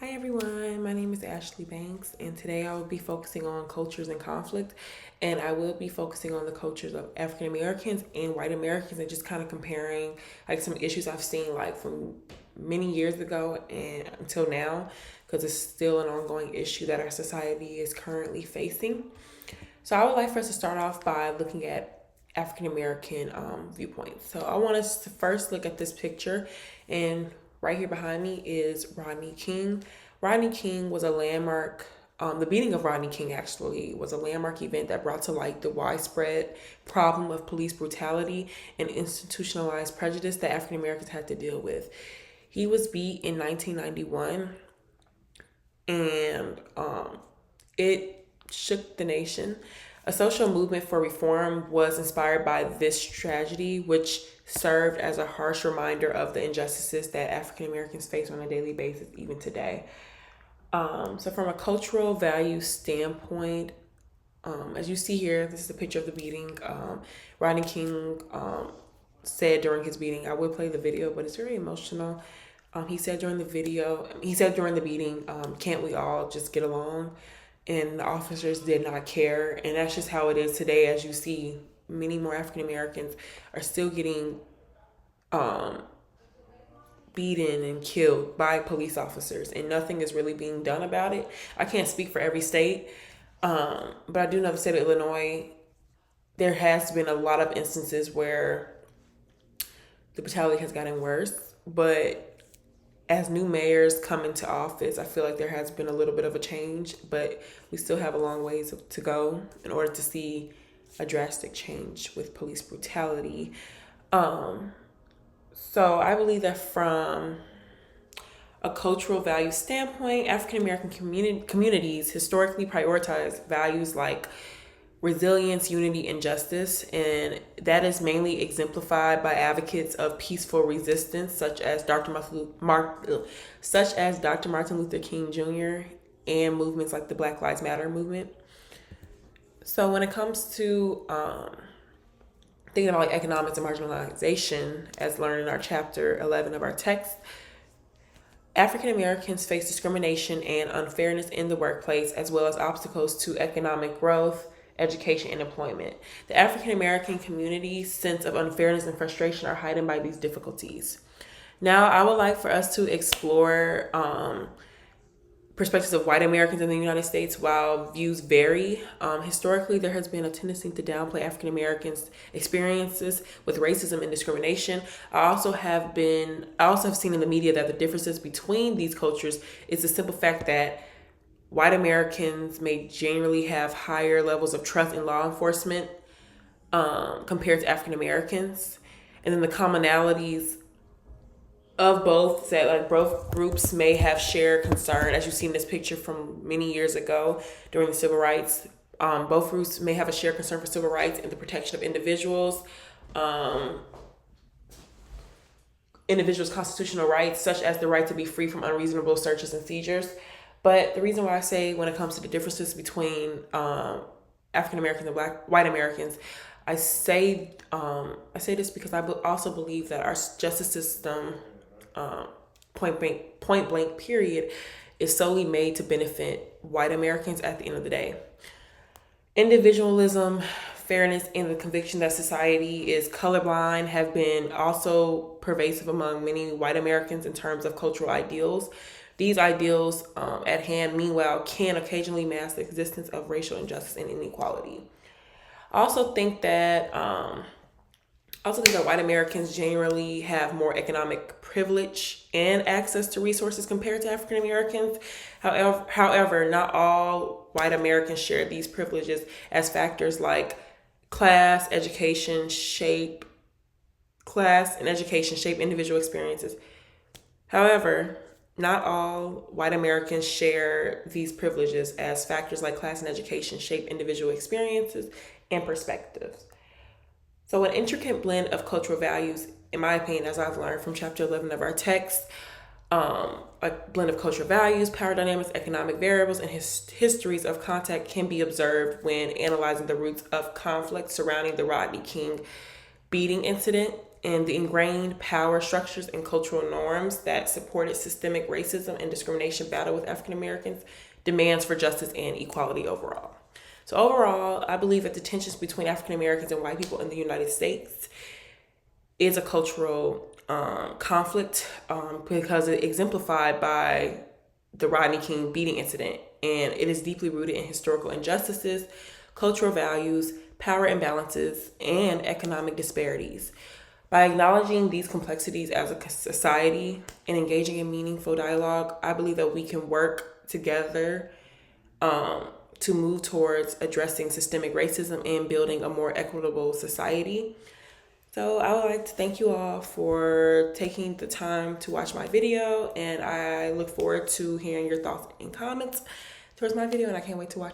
Hi everyone, my name is Ashley Banks, and today I will be focusing on cultures and conflict. And I will be focusing on the cultures of African Americans and white Americans and just kind of comparing like some issues I've seen like from many years ago and until now, because it's still an ongoing issue that our society is currently facing. So I would like for us to start off by looking at African American viewpoints. So I want us to first look at this picture, and right here behind me is Rodney King. Rodney King was a landmark. The beating of Rodney King actually was a landmark event that brought to light the widespread problem of police brutality and institutionalized prejudice that African Americans had to deal with. He was beat in 1991, and it shook the nation. A social movement for reform was inspired by this tragedy, which served as a harsh reminder of the injustices that African Americans face on a daily basis, even today. So, from a cultural value standpoint, as you see here, this is a picture of the beating. Rodney King said during his beating, I will play the video, but it's very emotional. He said during the beating, can't we all just get along? And the officers did not care. And that's just how it is today. As you see, many more African Americans are still getting um, beaten and killed by police officers, and nothing is really being done about it. I can't speak for every state, but I do know the state of Illinois, there has been a lot of instances where the brutality has gotten worse. But as new mayors come into office, I feel like there has been a little bit of a change, but we still have a long ways to go in order to see a drastic change with police brutality. Um, so I believe that from a cultural value standpoint, African American communities historically prioritize values like resilience, unity, and justice, and that is mainly exemplified by advocates of peaceful resistance, such as Dr. Martin Luther King Jr. and movements like the Black Lives Matter movement. So when it comes to thinking about like economics and marginalization, as learned in our chapter 11 of our text, African Americans face discrimination and unfairness in the workplace, as well as obstacles to economic growth, education, and employment. The African American community's sense of unfairness and frustration are heightened by these difficulties. Now, I would like for us to explore perspectives of white Americans in the United States. While views vary, historically there has been a tendency to downplay African Americans' experiences with racism and discrimination. I also have seen in the media that the differences between these cultures is the simple fact that white Americans may generally have higher levels of trust in law enforcement compared to African Americans. And then the commonalities of both, that like both groups may have shared concern, as you see in this picture from many years ago during the civil rights. Both groups may have a shared concern for civil rights and the protection of um, individuals' constitutional rights, such as the right to be free from unreasonable searches and seizures. But the reason why I say when it comes to the differences between African Americans and white Americans, I say this because also believe that our justice system, um, point blank period, is solely made to benefit white Americans at the end of the day. Individualism, fairness, and the conviction that society is colorblind have been also pervasive among many white Americans in terms of cultural ideals. These ideals at hand, meanwhile, can occasionally mask the existence of racial injustice and inequality. I also think that white Americans generally have more economic privilege and access to resources compared to African Americans. However, not all white Americans share these privileges, as factors like class, education shape class and education shape individual experiences. However, not all white Americans share these privileges, as factors like class and education shape individual experiences and perspectives. So, an intricate blend of cultural values, in my opinion, as I've learned from chapter 11 of our text, a blend of cultural values, power dynamics, economic variables, and histories of contact can be observed when analyzing the roots of conflict surrounding the Rodney King beating incident. and the ingrained power structures and cultural norms that supported systemic racism and discrimination battle with African Americans, demands for justice and equality overall. So overall, I believe that the tensions between African Americans and white people in the United States is a cultural conflict because it's exemplified by the Rodney King beating incident, and it is deeply rooted in historical injustices, cultural values, power imbalances, and economic disparities. By acknowledging these complexities as a society and engaging in meaningful dialogue, I believe that we can work together to move towards addressing systemic racism and building a more equitable society. So I would like to thank you all for taking the time to watch my video, and I look forward to hearing your thoughts and comments towards my video, and I can't wait to watch